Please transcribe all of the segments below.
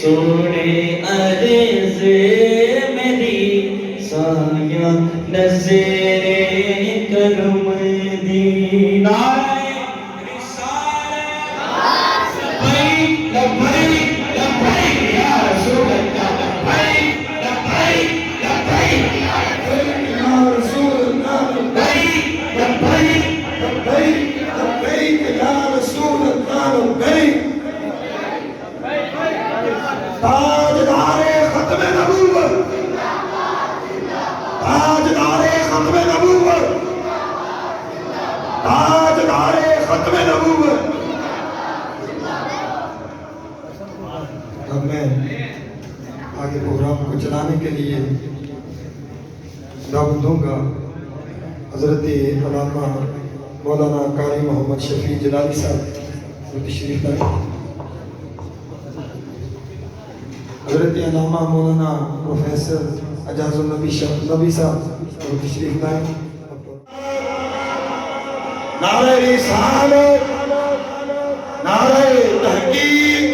سونے عرض میری سایہ نظر کرم دی نعرہ رسالت لبیک لبیک لبیک یا رسول اللہ لبیک لبیک لبیک یا رسول اللہ لبیک لبیک لبیک لبیک یا رسول اللہ لبیک تاجدار ختم نبوت تاجدار ختم نبوت تاجدار ختم نبوت اب میں آگے پروگرام کو چلانے کے لیے دعوت دوں گا حضرت علامہ مولانا قاری محمد شفیع جلالی صاحب وہ تشریف لائیں حضرت علامہ مولانا پروفیسر اعجاز النبی نبی صاحب وہ تشریف لائیں نعرہ رسالت نعرہ تحقیق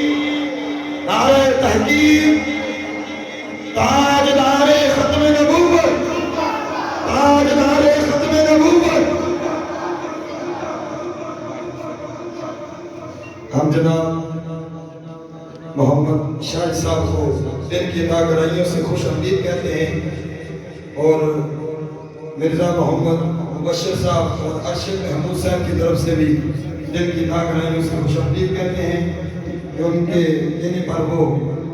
نعرہ تحقیق تاجدار ختم نبوت تاجدار ختم نبوت ہم جناب محمد شاہد صاحب کو دن کی ناگرائیوں سے خوش آمدید کہتے ہیں اور مرزا محمد مبشر صاحب اور ارشد محمود صاحب کی طرف سے بھی دن کی ناگرائیوں سے خوش آمدید کہتے ہیں کہ ان کے دن پر وہ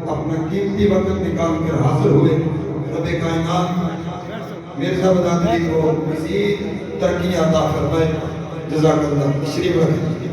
اپنا قیمتی وقت نکال کر حاضر ہوئے رب کائنات مرزا بدادری کو مزید ترقی عطا فرمائے جزاک اللہ تشریف رکھیں